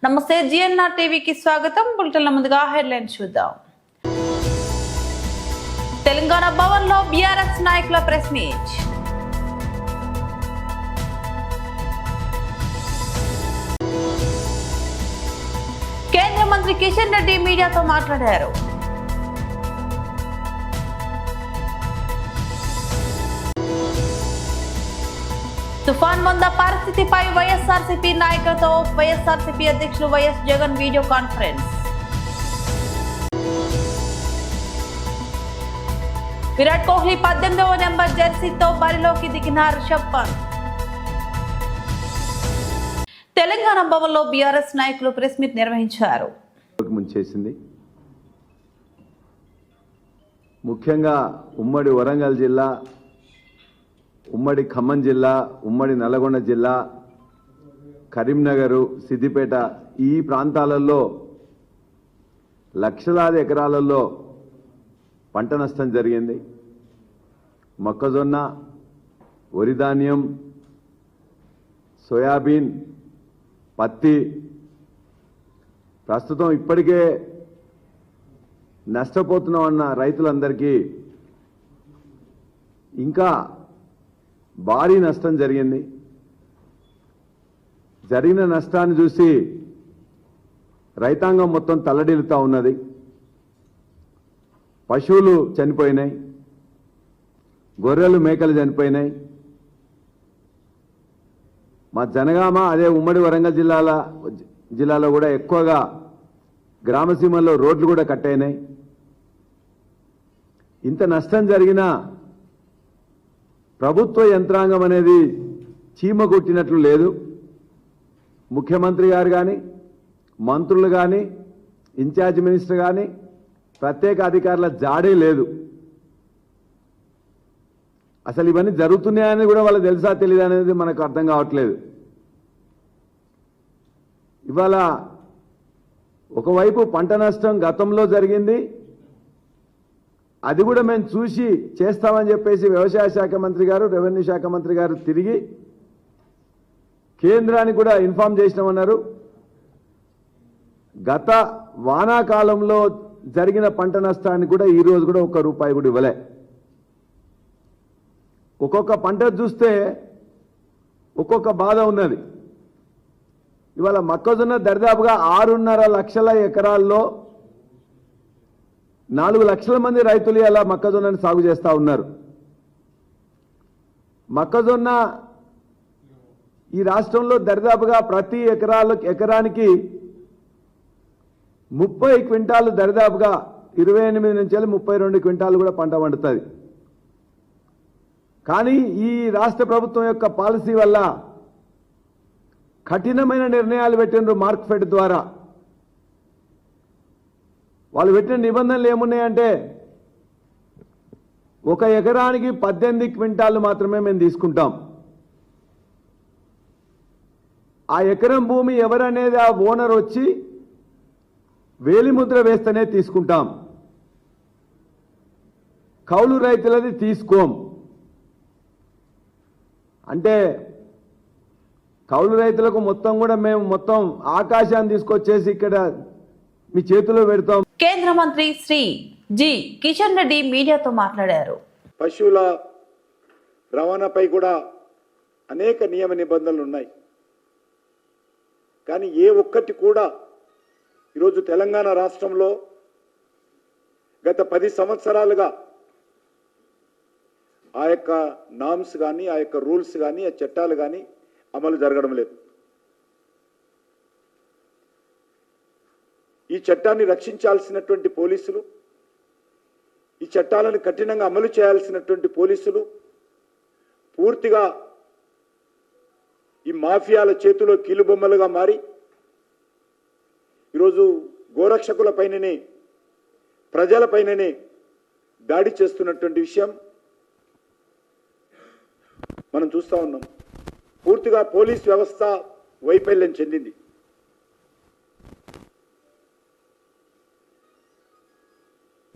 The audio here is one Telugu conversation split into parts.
నమస్తే జిఎన్ఆర్ టీవీకి స్వాగతం. బులెటిన్ల ముందుగా హెడ్లైన్స్ చూద్దాం. తెలంగాణ భవన్లో బీఆర్ఎస్ నాయకుల ప్రెస్ మీట్. కేంద్ర మంత్రి కిషన్ రెడ్డి మీడియాతో మాట్లాడారు. తుఫాన్ మంద పరిస్థితిపై వైఎస్ఆర్సీపీ నాయకులతో వైఎస్ఆర్సీపీ అధ్యక్షులు వైఎస్ జగన్ వీడియో కాన్ఫరెన్స్. విరాట్ కోహ్లీ 18వ నెంబర్ జెర్సీతో బరిలోకి దిగిన రిషబ్ పంత్. తెలంగాణ భవన్లో బీఆర్ఎస్ నాయకులు ప్రెస్ మీట్ నిర్వహించారు. ముఖ్యంగా ఉమ్మడి వరంగల్ జిల్లా, ఉమ్మడి ఖమ్మం జిల్లా, ఉమ్మడి నల్గొండ జిల్లా, కరీంనగర్, సిద్దిపేట ఈ ప్రాంతాలలో లక్షలాది ఎకరాలలో పంట నష్టం జరిగింది. మొక్కజొన్న, వరి ధాన్యం, సోయాబీన్, పత్తి ప్రస్తుతం ఇప్పటికే నష్టపోతున్నామన్న రైతులందరికీ ఇంకా భారీ నష్టం జరిగింది. జరిగిన నష్టాన్ని చూసి రైతాంగం మొత్తం తల్లడిల్లుతా ఉన్నది. పశువులు చనిపోయినాయి, గొర్రెలు మేకలు చనిపోయినాయి. మా జనగామ అదే ఉమ్మడి వరంగల్ జిల్లాలో కూడా ఎక్కువగా గ్రామసీమల్లో రోడ్లు కూడా కట్టయినాయి. ఇంత నష్టం జరిగినా ప్రభుత్వ యంత్రాంగం అనేది చీమ కొట్టినట్లు లేదు. ముఖ్యమంత్రి గారు కానీ, మంత్రులు కానీ, ఇన్ఛార్జ్ మినిస్టర్ కానీ, ప్రత్యేక అధికారుల జాడే లేదు. అసలు ఇవన్నీ జరుగుతున్నాయని కూడా వాళ్ళకి తెలుసా తెలియదు అనేది మనకు అర్థం కావట్లేదు. ఇవాళ ఒకవైపు పంట నష్టం గతంలో జరిగింది, అది కూడా మేము చూసి చేస్తామని చెప్పేసి వ్యవసాయ శాఖ మంత్రి గారు, రెవెన్యూ శాఖ మంత్రి గారు తిరిగి కేంద్రానికి కూడా ఇన్ఫార్మ్ చేసినామన్నారు. గత వానాకాలంలో జరిగిన పంట నష్టాన్ని కూడా ఈ రోజు కూడా ₹1 కూడా ఇవ్వలే. ఒక్కొక్క పంట చూస్తే ఒక్కొక్క బాధ ఉన్నది. ఇవాళ మొక్కజొన్న దరిదాపుగా 6.5 లక్షల ఎకరాల్లో 4 లక్షల మంది రైతులు అలా మొక్కజొన్నని సాగు చేస్తూ ఉన్నారు. మొక్కజొన్న ఈ రాష్ట్రంలో దరిదాపుగా ప్రతి ఎకరానికి 30 క్వింటాలు, దరిదాపుగా 28 నుంచి 32 క్వింటాలు కూడా పంట పండుతుంది. కానీ ఈ రాష్ట్ర ప్రభుత్వం యొక్క పాలసీ వల్ల కఠినమైన నిర్ణయాలు పెట్టినారు. మార్క్ఫెడ్ ద్వారా వాళ్ళు పెట్టిన నిబంధనలు ఏమున్నాయంటే, 1 ఎకరానికి 18 క్వింటాలు మాత్రమే మేము తీసుకుంటాం. ఆ ఎకరం భూమి ఎవరనేది ఆ ఓనర్ వచ్చి వేలిముద్ర వేస్తేనే తీసుకుంటాం. కౌలు రైతులది తీసుకోం. అంటే కౌలు రైతులకు మొత్తం కూడా మేము మొత్తం ఆకాశాన్ని తీసుకొచ్చేసి ఇక్కడ మీ చేతిలో పెడతాం. కేంద్ర మంత్రి శ్రీ జి కిషన్ రెడ్డి మీడియాతో మాట్లాడారు. పశువుల రవాణాపై కూడా అనేక నియమ నిబంధనలు ఉన్నాయి. కానీ ఏ ఒక్కటి కూడా ఈరోజు తెలంగాణ రాష్ట్రంలో గత 10 సంవత్సరాలుగా ఆ యొక్క నామ్స్ కానీ, ఆ యొక్క రూల్స్ కానీ, ఆ చట్టాలు కానీ అమలు జరగడం లేదు. ఈ చట్టాన్ని రక్షించాల్సినటువంటి పోలీసులు, ఈ చట్టాలను కఠినంగా అమలు చేయాల్సినటువంటి పోలీసులు పూర్తిగా ఈ మాఫియాల చేతిలో కీలుబొమ్మలుగా మారి ఈరోజు గోరక్షకులపైననే, ప్రజలపైననే దాడి చేస్తున్నటువంటి విషయం మనం చూస్తూ ఉన్నాం. పూర్తిగా పోలీస్ వ్యవస్థ వైఫల్యం చెందింది.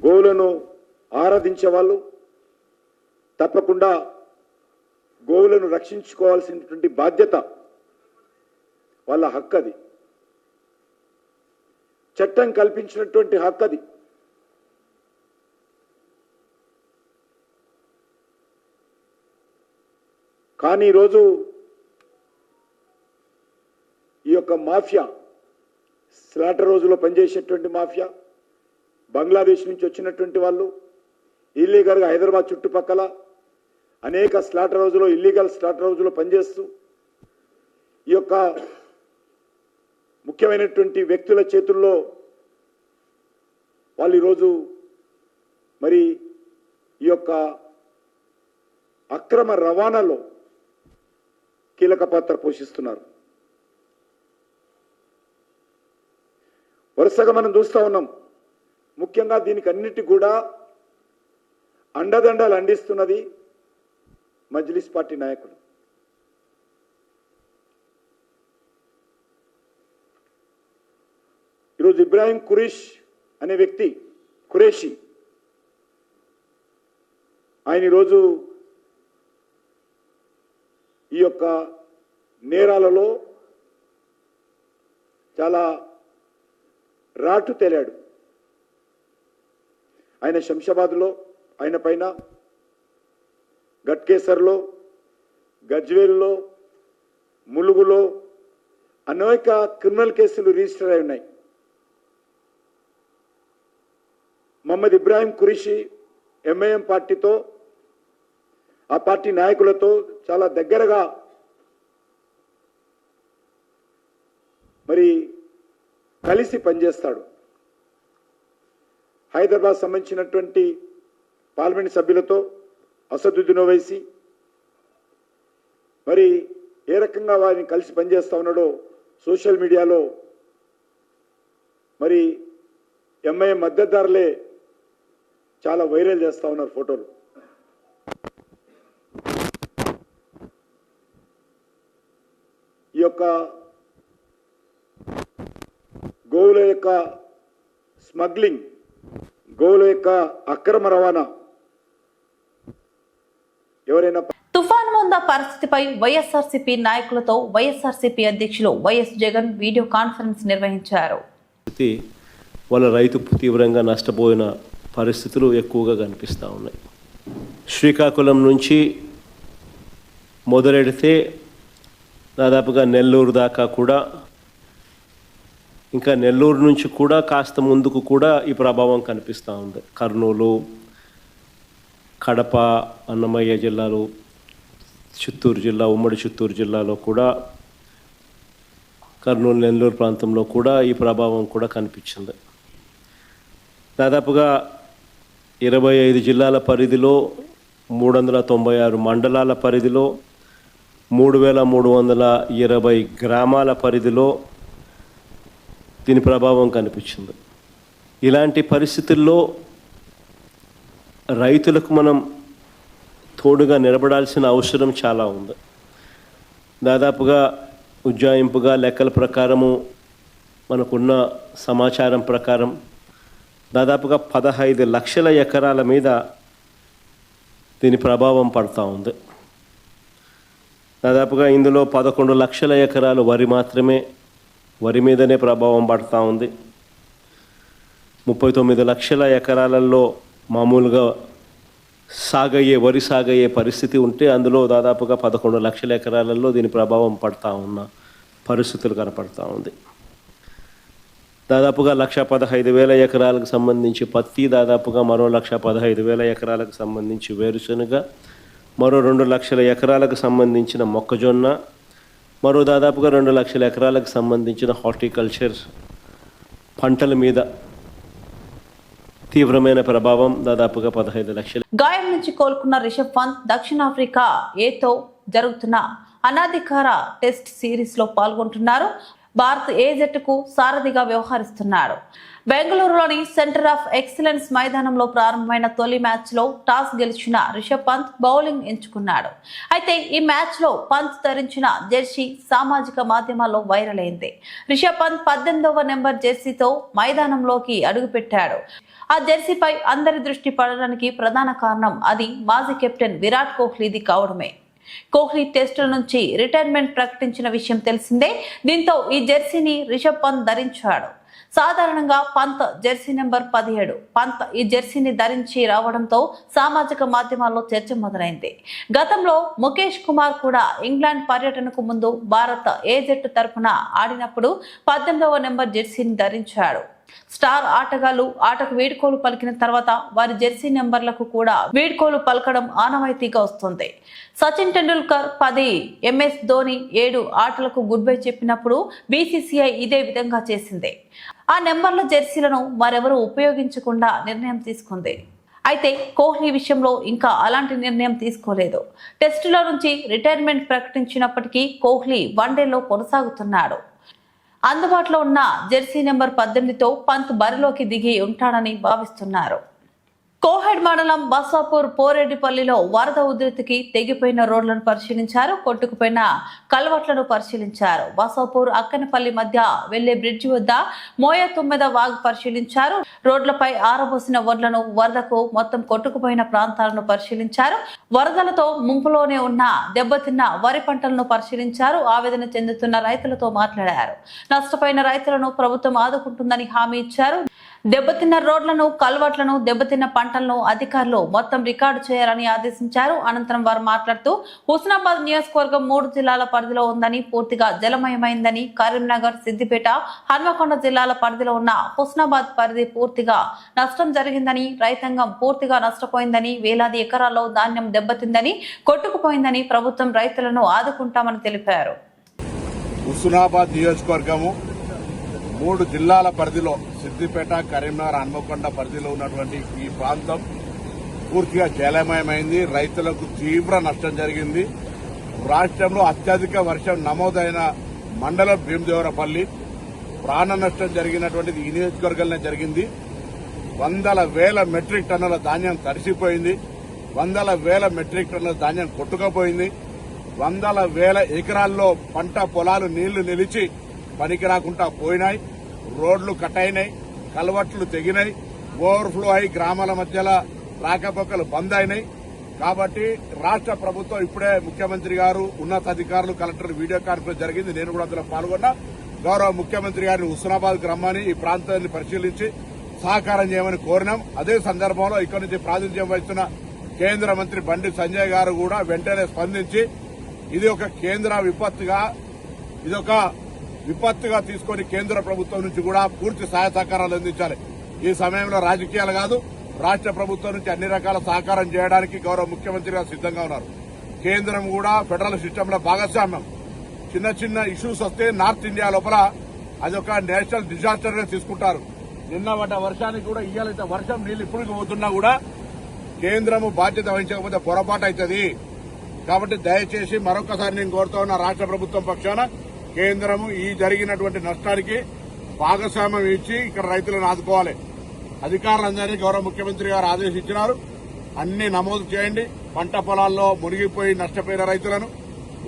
గోవులను ఆరాధించే వాళ్ళు తప్పకుండా గోవులను రక్షించుకోవాల్సినటువంటి బాధ్యత వాళ్ళ హక్కు. అది చట్టం కల్పించినటువంటి హక్కు అది. కానీ ఈరోజు ఈ యొక్క మాఫియా, స్లాటర్ రోజులో పనిచేసేటువంటి మాఫియా, బంగ్లాదేశ్ నుంచి వచ్చినటువంటి వాళ్ళు ఇల్లీగల్గా హైదరాబాద్ చుట్టుపక్కల అనేక స్లాటర్ రోజులో, ఇల్లీగల్ స్లాటర్ రోజులో పనిచేస్తూ ఈ యొక్క ముఖ్యమైనటువంటి వ్యక్తుల చేతుల్లో వాళ్ళు ఈరోజు మరి ఈ యొక్క అక్రమ రవాణాలో కీలక పాత్ర పోషిస్తున్నారు. వరుసగా మనం చూస్తూ ఉన్నాం. ముఖ్యంగా దీనికి అన్నిటి కూడా అండదండలు అందిస్తున్నది మజ్లిస్ పార్టీ నాయకులు. ఈరోజు ఇబ్రాహీం ఖురేషి ఆయన ఈరోజు ఈ యొక్క నేరాలలో చాలా రాటు తేలాడు. ఆయన శంషాబాద్లో, ఆయన పైన గట్కేసర్లో, గజ్వేల్లో, ములుగులో అనేక క్రిమినల్ కేసులు రిజిస్టర్ అయి ఉన్నాయి. మహమ్మద్ ఇబ్రాహీం ఖురేషి ఎంఐఎం పార్టీతో, ఆ పార్టీ నాయకులతో చాలా దగ్గరగా మరి కలిసి పనిచేస్తాడు. హైదరాబాద్ సంబంధించినటువంటి పార్లమెంట్ సభ్యులతో అసదుద్దీన్ ఓవైసీ మరి ఏ రకంగా వారిని కలిసి పనిచేస్తూ ఉన్నాడో సోషల్ మీడియాలో మరి ఎంఐఎం మద్దతుదారులే చాలా వైరల్ చేస్తూ ఉన్నారు ఫోటోలు. ఈ యొక్క గోవుల యొక్క స్మగ్లింగ్, గోవుల యొక్క అక్రమ రవాణా ఎవరైనా తుఫాన్ మంద పరిస్థితిపై వైఎస్ఆర్సీపీ నాయకులతో వైఎస్ఆర్సీపీ అధ్యక్షులు వైఎస్ జగన్ వీడియో కాన్ఫరెన్స్ నిర్వహించారు. వాళ్ళ రైతు తీవ్రంగా నష్టపోయిన పరిస్థితులు ఎక్కువగా కనిపిస్తూ ఉన్నాయి. శ్రీకాకుళం నుంచి మొదలెడితే దాదాపుగా నెల్లూరు దాకా కూడా, ఇంకా నెల్లూరు నుంచి కూడా కాస్త ముందుకు కూడా ఈ ప్రభావం కనిపిస్తూ ఉంది. కర్నూలు, కడప, అన్నమయ్య జిల్లాలు, చిత్తూరు జిల్లా, ఉమ్మడి చిత్తూరు జిల్లాలో కూడా, కర్నూలు, నెల్లూరు ప్రాంతంలో కూడా ఈ ప్రభావం కూడా కనిపించింది. దాదాపుగా 25 జిల్లాల పరిధిలో, 396 మండలాల పరిధిలో, 3320 గ్రామాల పరిధిలో దీని ప్రభావం కనిపించింది. ఇలాంటి పరిస్థితుల్లో రైతులకు మనం తోడుగా నిలబడాల్సిన అవసరం చాలా ఉంది. దాదాపుగా ఉజ్జాయింపుగా లెక్కల ప్రకారము, మనకున్న సమాచారం ప్రకారం దాదాపుగా 15 లక్షల ఎకరాల మీద దీని ప్రభావం పడుతూ ఉంది. దాదాపుగా ఇందులో 11 లక్షల ఎకరాలు వరి మీదనే ప్రభావం పడుతూ ఉంది. 39 లక్షల ఎకరాలలో మామూలుగా వరి సాగయ్యే పరిస్థితి ఉంటే, అందులో దాదాపుగా 11 లక్షల ఎకరాలలో దీని ప్రభావం పడుతూ ఉన్న పరిస్థితులు కనపడుతూ ఉంది. దాదాపుగా 1,15,000 ఎకరాలకు సంబంధించి పత్తి, దాదాపుగా మరో 1,15,000 ఎకరాలకు సంబంధించి వేరుశనగ, మరో 2 లక్షల ఎకరాలకు సంబంధించిన మొక్కజొన్న, మరో దాదాపుగా 2 లక్షల ఎకరాలకు సంబంధించిన హార్టికల్చర్ పంటల మీద తీవ్రమైన ప్రభావం, దాదాపుగా 15 లక్షలు. గాయం నుంచి కోలుకున్న రిషబ్ పంత్ దక్షిణాఫ్రికా ఏతో జరుగుతున్న అనాధికార టెస్ట్ సిరీస్ లో పాల్గొంటున్నారు. భారత్ ఏ జట్టుకు సారథిగా వ్యవహరిస్తున్నాడు. బెంగళూరులోని సెంటర్ ఆఫ్ ఎక్సలెన్స్ మైదానంలో ప్రారంభమైన తొలి మ్యాచ్ లో టాస్ గెలిచిన రిషబ్ పంత్ బౌలింగ్ ఎంచుకున్నాడు. అయితే ఈ మ్యాచ్ లో పంత్ ధరించిన జెర్సీ సామాజిక మాధ్యమాల్లో వైరల్ అయింది. రిషబ్ పంత్ 18వ నెంబర్ జెర్సీతో మైదానంలోకి అడుగుపెట్టాడు. ఆ జెర్సీపై అందరి దృష్టి పడడానికి ప్రధాన కారణం అది మాజీ కెప్టెన్ విరాట్ కోహ్లీది కావడమే. కోహ్లీ టెస్టుల నుంచి రిటైర్మెంట్ ప్రకటించిన విషయం తెలిసిందే. దీంతో ఈ జెర్సీని రిషబ్ పంత్ ధరించాడు. సాధారణంగా పంత్ జెర్సీ నెంబర్ 17. పంత్ ఈ జెర్సీని ధరించి రావడంతో సామాజిక మాధ్యమాల్లో చర్చ మొదలైంది. గతంలో ముఖేష్ కుమార్ కూడా ఇంగ్లాండ్ పర్యటనకు ముందు భారత్ ఏ జట్టు తరపున ఆడినప్పుడు 18వ నెంబర్ జెర్సీని ధరించాడు. స్టార్ ఆటగాళ్లు ఆటకు వీడ్కోలు పలికిన తర్వాత వారి జెర్సీ నెంబర్లకు కూడా వీడ్కోలు పలకడం ఆనవాయితీగా వస్తుంది. సచిన్ టెండూల్కర్ 10, MS ధోని 7 ఆటలకు గుడ్ బై చెప్పినప్పుడు BCCI ఇదే విధంగా చేసింది. ఆ నెంబర్ల జెర్సీలను మరెవరూ ఉపయోగించకుండా నిర్ణయం తీసుకుంది. అయితే కోహ్లీ విషయంలో ఇంకా అలాంటి నిర్ణయం తీసుకోలేదు. టెస్టుల నుంచి రిటైర్మెంట్ ప్రకటించినప్పటికీ కోహ్లీ వన్డేలో కొనసాగుతున్నాడు. అందుబాటులో ఉన్న జెర్సీ నెంబర్ 18తో పంత్ బరిలోకి దిగి ఉంటాడని భావిస్తున్నారు. కోహెడ్ మండలం బసాపూర్ పోరెడ్డిపల్లిలో వరద ఉధృతికి తెగిపోయిన రోడ్లను పరిశీలించారు. కొట్టుకుపోయిన కల్వట్లను పరిశీలించారు. బసాపూర్ అక్కనపల్లి మధ్య వెళ్లే బ్రిడ్జి వద్ద మోయ 9 వాగు పరిశీలించారు. రోడ్లపై ఆరబోసిన వడ్లను, వరదకు మొత్తం కొట్టుకుపోయిన ప్రాంతాలను పరిశీలించారు. వరదలతో ముంపులోనే ఉన్న దెబ్బతిన్న వరి పంటలను పరిశీలించారు. ఆవేదన చెందుతున్న రైతులతో మాట్లాడారు. నష్టపోయిన రైతులను ప్రభుత్వం ఆదుకుంటుందని హామీ ఇచ్చారు. దెబ్బతిన్న రోడ్లను, కల్వర్ట్లను, దెబ్బతిన్న పంటలను అధికారులు మొత్తం రికార్డు చేయాలని ఆదేశించారు. అనంతరం వారు మాట్లాడుతూ హుస్నాబాద్ నియోజకవర్గం 3 జిల్లాల పరిధిలో ఉందని, పూర్తిగా జలమయమైందని, కరీంనగర్, సిద్దిపేట, హన్మకొండ జిల్లాల పరిధిలో ఉన్న హుస్నాబాద్ పరిధి పూర్తిగా నష్టం జరిగిందని, రైతాంగం పూర్తిగా నష్టపోయిందని, వేలాది ఎకరాల్లో ధాన్యం దెబ్బతిందని, కొట్టుకుపోయిందని, ప్రభుత్వం రైతులను ఆదుకుంటామని తెలిపారు. హుస్నాబాద్ నియోజకవర్గము 3 జిల్లాల పరిధిలో సిద్దిపేట, కరీంనగర్, హన్మకొండ పరిధిలో ఉన్నటువంటి ఈ ప్రాంతం పూర్తిగా జలమయమైంది. రైతులకు తీవ్ర నష్టం జరిగింది. రాష్ట్రంలో అత్యధిక వర్షం నమోదైన మండలం భీమదేవరపల్లి. ప్రాణ నష్టం జరిగినటువంటిది ఈ నియోజకవర్గంలో జరిగింది. వందల వేల మెట్రిక్ టన్నుల ధాన్యం తడిసిపోయింది. వందల వేల మెట్రిక్ టన్నుల ధాన్యం కొట్టుకుపోయింది. వందల వేల ఎకరాల్లో పంట పొలాలు నీళ్లు నిలిచి పనికి రాకుండా పోయినాయి. రోడ్లు కట్ అయినాయి, కల్వర్ట్లు తెగినాయి, ఓవర్ఫ్లో అయి గ్రామాల మధ్యలో రాకపోకలు బంద్ అయినాయి. కాబట్టి రాష్ట్ర ప్రభుత్వం ఇప్పుడే ముఖ్యమంత్రి గారు, ఉన్నతాధికారులు, కలెక్టర్ వీడియో కాన్ఫరెన్స్ జరిగింది. నేను కూడా అందులో పాల్గొన్నా. గౌరవ ముఖ్యమంత్రి గారిని హుస్నాబాద్కు రమ్మని ఈ ప్రాంతాన్ని పరిశీలించి సహకారం చేయమని కోరినాం. అదే సందర్భంలో ఇక్కడి నుంచి ప్రాతినిధ్యం వహిస్తున్న కేంద్ర మంత్రి బండి సంజయ్ గారు కూడా వెంటనే స్పందించి ఇది ఒక కేంద్ర విపత్తుగా తీసుకుని కేంద్ర ప్రభుత్వం నుంచి కూడా పూర్తి సహాయ సహకారాలు అందించాలి. ఈ సమయంలో రాజకీయాలు కాదు, రాష్ట్ర ప్రభుత్వం నుంచి అన్ని రకాల సహకారం చేయడానికి గౌరవ ముఖ్యమంత్రి గారు సిద్దంగా ఉన్నారు. కేంద్రం కూడా ఫెడరల్ సిస్టంలో భాగస్వామ్యం. చిన్న చిన్న ఇష్యూస్ వస్తే నార్త్ ఇండియా లోపల అదొక నేషనల్ డిజాస్టర్ గా తీసుకుంటారు. నిన్న పడ్డ వర్షానికి కూడా ఇయ్యాలంటే వర్షం నీళ్లు ఇప్పుడు పోతున్నా కూడా కేంద్రము బాధ్యత వహించకపోతే పొరపాటు అవుతుంది. కాబట్టి దయచేసి మరొకసారి నేను కోరుతా ఉన్న రాష్ట్ర ప్రభుత్వం పక్షాన కేంద్రము ఈ జరిగినటువంటి నష్టానికి భాగస్వామ్యం ఇచ్చి ఇక్కడ రైతులను ఆదుకోవాలి. అధికారులందరినీ గౌరవ ముఖ్యమంత్రి గారు ఆదేశించినారు. అన్ని నమోదు చేయండి. పంట పొలాల్లో మునిగిపోయి నష్టపోయిన రైతులను,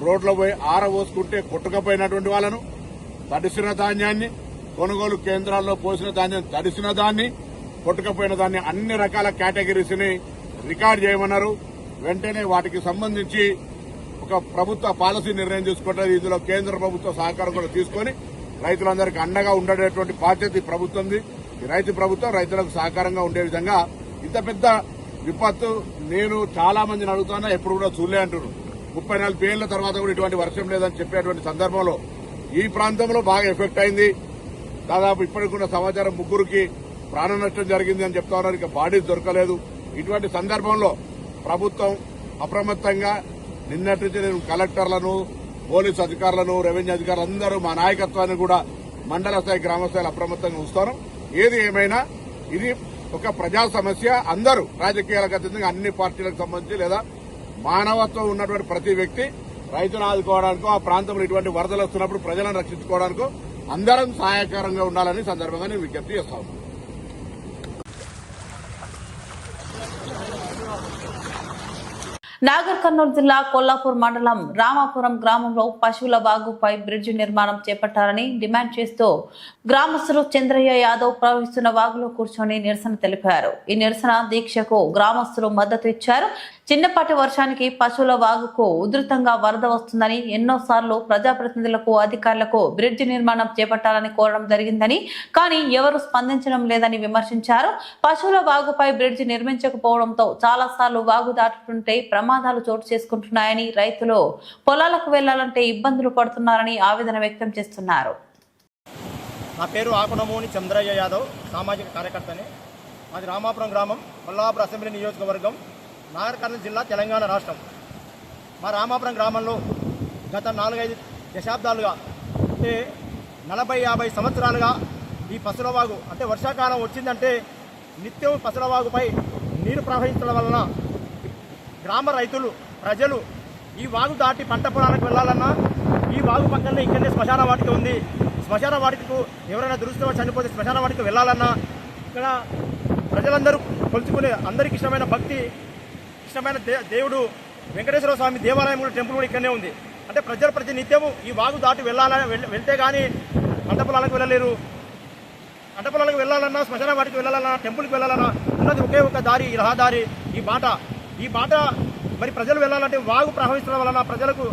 రోడ్లో పోయి ఆరబోసుకుంటే కొట్టుకపోయినటువంటి వాళ్ళను, తడిసిన ధాన్యాన్ని, కొనుగోలు కేంద్రాల్లో పోసిన ధాన్యం తడిసిన దాన్ని, కొట్టుకపోయిన దాన్ని, అన్ని రకాల కేటగిరీస్ ని రికార్డు చేయమన్నారు. వెంటనే వాటికి సంబంధించి ఒక ప్రభుత్వ పాలసీ నిర్ణయం తీసుకుంటుంది. ఇందులో కేంద్ర ప్రభుత్వ సహకారం కూడా తీసుకుని రైతులందరికీ అండగా ఉండేటువంటి బాధ్యత ఈ ప్రభుత్వంది. ఈ రైతు ప్రభుత్వం రైతులకు సహకారంగా ఉండే విధంగా ఇంత పెద్ద విపత్తు నేను చాలా మందిని అడుగుతున్నా, ఎప్పుడు కూడా చూడలే అంటున్నారు. 34 ఏళ్ల తర్వాత కూడా ఇటువంటి వర్షం లేదని చెప్పేటువంటి సందర్భంలో ఈ ప్రాంతంలో బాగా ఎఫెక్ట్ అయింది. దాదాపు ఇప్పటికున్న సమాచారం 3కి ప్రాణ నష్టం జరిగింది అని చెప్తా ఉన్నారు. ఇక బాడీస్ దొరకలేదు. ఇటువంటి సందర్భంలో ప్రభుత్వం అప్రమత్తంగా నిన్నటి నుంచి నేను కలెక్టర్లను, పోలీసు అధికారులను, రెవెన్యూ అధికారులు అందరూ మా నాయకత్వాన్ని కూడా మండల స్థాయి, గ్రామ స్థాయిలో అప్రమత్తంగా ఉంచుతాను. ఏది ఏమైనా ఇది ఒక ప్రజా సమస్య. అందరూ రాజకీయాలకు అతీతంగా అన్ని పార్టీలకు సంబంధించి లేదా మానవత్వం ఉన్నటువంటి ప్రతి వ్యక్తి రైతును ఆదుకోవడానికో, ఆ ప్రాంతంలో ఇటువంటి వరదలు వస్తున్నప్పుడు ప్రజలను రక్షించుకోవడానికో అందరం సహాయకరంగా ఉండాలని సందర్భంగా నేను విజ్ఞప్తి చేస్తాను. నాగర్ కర్నూలు జిల్లా కొల్లాపూర్ మండలం రామాపురం గ్రామంలో పశువుల వాగుపై బ్రిడ్జి నిర్మాణం చేపట్టాలని డిమాండ్ చేస్తూ గ్రామస్తులు చంద్రయ్య యాదవ్ ప్రవహిస్తున్న వాగులో కూర్చొని నిరసన తెలిపారు. ఈ నిరసన దీక్షకు గ్రామస్తులు మద్దతు ఇచ్చారు. చిన్నపాటి వర్షానికి పశువుల వాగుకు ఉధృతంగా వరద వస్తుందని ఎన్నోసార్లు ప్రజాప్రతినిధులకు అధికారులకు బ్రిడ్జి నిర్మాణం చేపట్టాలని కోరడం జరిగిందని కానీ ఎవరు స్పందించడం లేదని విమర్శించారు. పశువుల వాగుపై బ్రిడ్జి నిర్మించకపోవడంతో చాలా సార్లు వాగు దాటుతుంటే ప్రమాదాలు చోటు చేసుకుంటున్నాయని, రైతులు పొలాలకు వెళ్లాలంటే ఇబ్బందులు పడుతున్నారని ఆవేదన వ్యక్తం చేస్తున్నారు. నా పేరు ఆకునమూని చంద్రయ్య యాదవ్, సామాజిక కార్యకర్తని. మాది రామాపురం గ్రామం, కొల్లాపూర్ అసెంబ్లీ నియోజకవర్గం, నాగర్ కర్నూలు జిల్లా, తెలంగాణ రాష్ట్రం. మా రామాపురం గ్రామంలో గత 4-5 దశాబ్దాలుగా అంటే 40-50 సంవత్సరాలుగా ఈ పసులవాగు అంటే వర్షాకాలం వచ్చిందంటే నిత్యం పసులవాగుపై నీరు ప్రవహించడం వలన గ్రామ రైతులు ప్రజలు ఈ వాగు దాటి పంట పొలాలకు వెళ్ళాలన్నా ఈ వాగు పక్కనే ఇక్కడనే శ్మశాన వాటిక ఉంది. శ్మశాన వాటికకు ఎవరైనా దురదృష్టంగా చనిపోతే శ్మశాన వాటికి వెళ్ళాలన్నా ఇక్కడ ప్రజలందరూ కొలుచుకునే అందరికీ ఇష్టమైన భక్తి ఇష్టమైన దేవుడు వెంకటేశ్వర స్వామి దేవాలయం కూడా టెంపుల్ కూడా ఇక్కడనే ఉంది. అంటే ప్రతి నిత్యము ఈ వాగు దాటి వెళ్తే కానీ పంట పొలాలకు వెళ్ళలేరు. పంట పొలాలకు వెళ్ళాలన్నా శ్మశాన వాటికి వెళ్ళాలన్నా టెంపుల్కి వెళ్ళాలన్నా ఉన్నది ఒకే ఒక దారి, ఈ రహదారి, ఈ బాట మరి ప్రజలు వెళ్ళాలంటే వాగు ప్రవహించడం వలన ప్రజలకు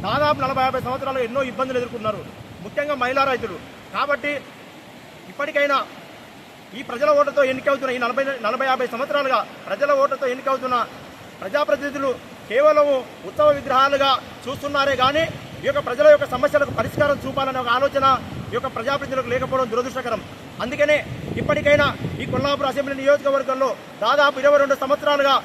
దాదాపు 40-50 సంవత్సరాలు ఎన్నో ఇబ్బందులు ఎదుర్కొన్నారు, ముఖ్యంగా మహిళా రైతులు. కాబట్టి ఇప్పటికైనా ఈ ప్రజల ఓటుతో ఎన్నికవుతున్న ఈ 40-50 సంవత్సరాలుగా ప్రజల ఓటుతో ఎన్నికవుతున్న ప్రజాప్రతినిధులు కేవలం ఉత్సవ విగ్రహాలుగా చూస్తున్నారే కానీ ఈ యొక్క ప్రజల యొక్క సమస్యలకు పరిష్కారం చూపాలనే ఒక ఆలోచన ఈ యొక్క ప్రజాప్రతినిధులకు లేకపోవడం దురదృష్టకరం. అందుకనే ఇప్పటికైనా ఈ కొల్లాపూర్ అసెంబ్లీ నియోజకవర్గంలో దాదాపు 22 సంవత్సరాలుగా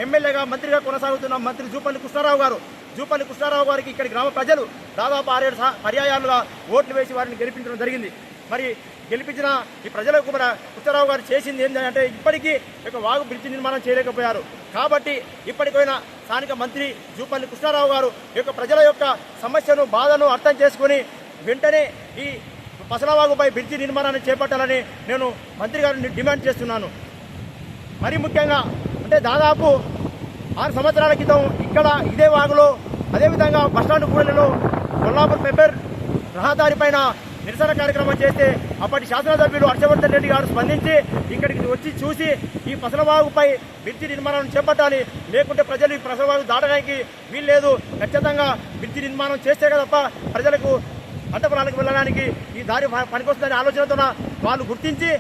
ఎమ్మెల్యేగా మంత్రిగా కొనసాగుతున్న మంత్రి జూపల్లి కృష్ణారావు గారికి ఇక్కడి గ్రామ ప్రజలు దాదాపు 6-7 పర్యాయాలుగా ఓట్లు వేసి వారిని గెలిపించడం జరిగింది. మరి గెలిపించిన ఈ ప్రజలకు కూడా కృష్ణారావు గారు చేసింది ఏంటంటే ఇప్పటికీ ఒక వాగు బ్రిడ్జి నిర్మాణం చేయలేకపోయారు. కాబట్టి ఇప్పటికైనా స్థానిక మంత్రి జూపల్లి కృష్ణారావు గారు ఈ యొక్క ప్రజల యొక్క సమస్యను బాధను అర్థం చేసుకుని వెంటనే ఈ పసలవాగుపై బ్రిడ్జి నిర్మాణాన్ని చేపట్టాలని నేను మంత్రి గారిని డిమాండ్ చేస్తున్నాను. మరి ముఖ్యంగా అంటే దాదాపు 6 సంవత్సరాల క్రితం ఇక్కడ ఇదే వాగులో అదేవిధంగా బస్టాండ్ కూడలిలో కొల్లాపూర్ పెబ్బర్ రహదారి పైన నిరసన కార్యక్రమం చేస్తే అప్పటి శాసనసభ్యులు హర్షవర్ధన్ రెడ్డి గారు స్పందించి ఇక్కడికి వచ్చి చూసి ఈ పసలవాగుపై బ్రిడ్జి నిర్మాణం చేపట్టాలి, లేకుంటే ప్రజలు ఈ పసలవాగు దాటడానికి వీల్లేదు, ఖచ్చితంగా బ్రిడ్జి నిర్మాణం చేస్తే తప్ప ప్రజలకు పంట పొలాలకు వెళ్ళడానికి ఈ దారి పనికొస్తుందనే ఆలోచనతో వాళ్ళు గుర్తించి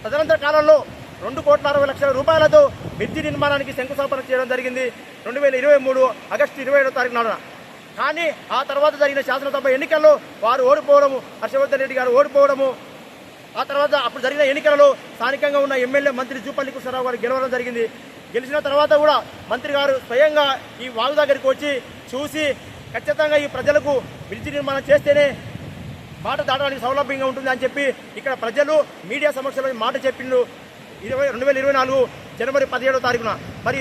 తదనంతర కాలంలో 2,60,00,000 రూపాయలతో బ్రిడ్జి నిర్మాణానికి శంకుస్థాపన చేయడం జరిగింది 2023 ఆగస్టు 27వ తారీఖు నాడున. కానీ ఆ తర్వాత జరిగిన శాసనసభ ఎన్నికల్లో వారు ఓడిపోవడము, హర్షవర్ధన్ రెడ్డి గారు ఓడిపోవడము, ఆ తర్వాత అప్పుడు జరిగిన ఎన్నికలలో స్థానికంగా ఉన్న ఎమ్మెల్యే మంత్రి జూపల్లి కృష్ణారావు గారు గెలవడం జరిగింది. గెలిచిన తర్వాత కూడా మంత్రి గారు స్వయంగా ఈ వాగు దగ్గరికి వచ్చి చూసి ఖచ్చితంగా ఈ ప్రజలకు బ్రిడ్జి నిర్మాణం చేస్తేనే మాట దాటడానికి సౌలభ్యంగా ఉంటుంది అని చెప్పి ఇక్కడ ప్రజలు మీడియా సమక్షంలో మాట చెప్పిండు 2024 జనవరి 17వ తారీఖున. మరి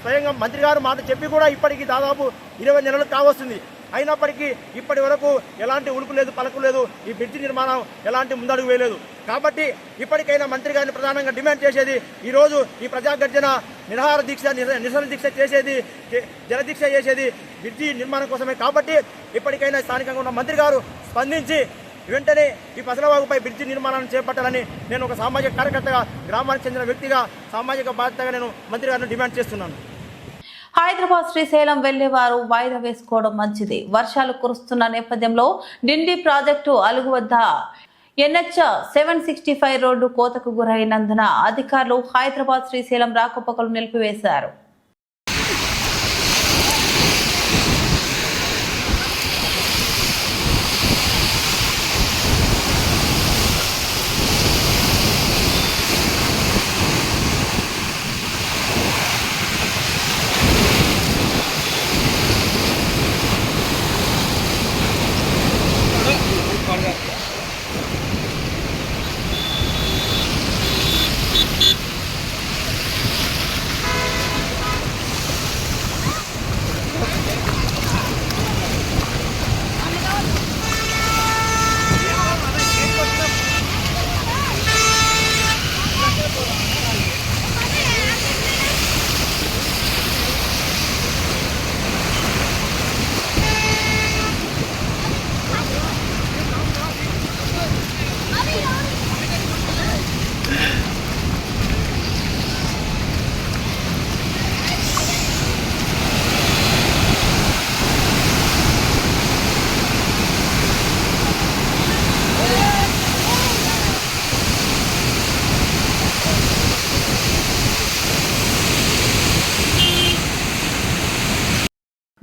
స్వయంగా మంత్రి గారు మాట చెప్పి కూడా ఇప్పటికీ దాదాపు 20 నెలలు కావస్తుంది. అయినప్పటికీ ఇప్పటి వరకు ఎలాంటి ఉలుపు లేదు, పలుకు లేదు, ఈ బ్రిడ్జి నిర్మాణం ఎలాంటి ముందడుగు వేయలేదు. కాబట్టి ఇప్పటికైనా మంత్రి గారిని ప్రధానంగా డిమాండ్ చేసేది ఈరోజు ఈ ప్రజాగర్జన నిరసన దీక్ష చేసేది, జలదీక్ష చేసేది బ్రిడ్జి నిర్మాణం కోసమే. కాబట్టి ఇప్పటికైనా స్థానికంగా ఉన్న మంత్రి గారు స్పందించి వెంటనే ఈ పసలవాగుపై బ్రిడ్జి నిర్మాణాన్ని చేపట్టాలని నేను ఒక సామాజిక కార్యకర్తగా, గ్రామానికి చెందిన వ్యక్తిగా, సామాజిక బాధ్యతగా నేను మంత్రి గారిని డిమాండ్ చేస్తున్నాను. హైదరాబాద్ శ్రీశైలం వెళ్లేవారు వాయిదా వేసుకోవడం మంచిది. వర్షాలు కురుస్తున్న నేపథ్యంలో డిండి ప్రాజెక్టు అలుగు వద్ద NH 765 రోడ్డు కోతకు గురైనందున అధికారులు హైదరాబాద్ శ్రీశైలం రాకపోకలు నిలిపివేశారు.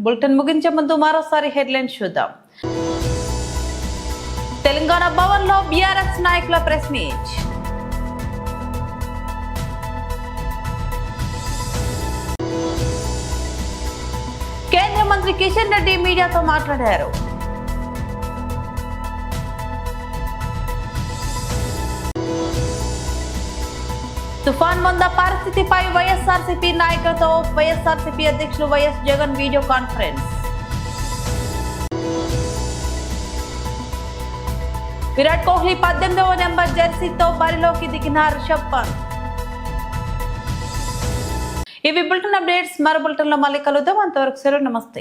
బులెటిన్ ముగించే ముందు మరోసారి హెడ్లైన్స్ చూద్దాం. తెలంగాణ భవన్ లో బీఆర్ఎస్ నాయకుల ప్రెస్ మీట్. కేంద్ర మంత్రి కిషన్ రెడ్డి మీడియాతో మాట్లాడారు. తుఫాన్ మంద పరిస్థితిపై వైఎస్ఆర్సీపీ నాయకులతో వైఎస్ఆర్సీపీ అధ్యక్షులు వైఎస్ జగన్ వీడియో కాన్ఫరెన్స్. విరాట్ కోహ్లీ 18వ నెంబర్ జెర్సీతో బరిలోకి దిగిన రిషబ్ పంత్. ఇవి బులెటిన్ అప్డేట్స్. మరో బులెటిన్ లో మళ్ళీ కలుద్దాం. అంతవరకు సెలవు. నమస్తే.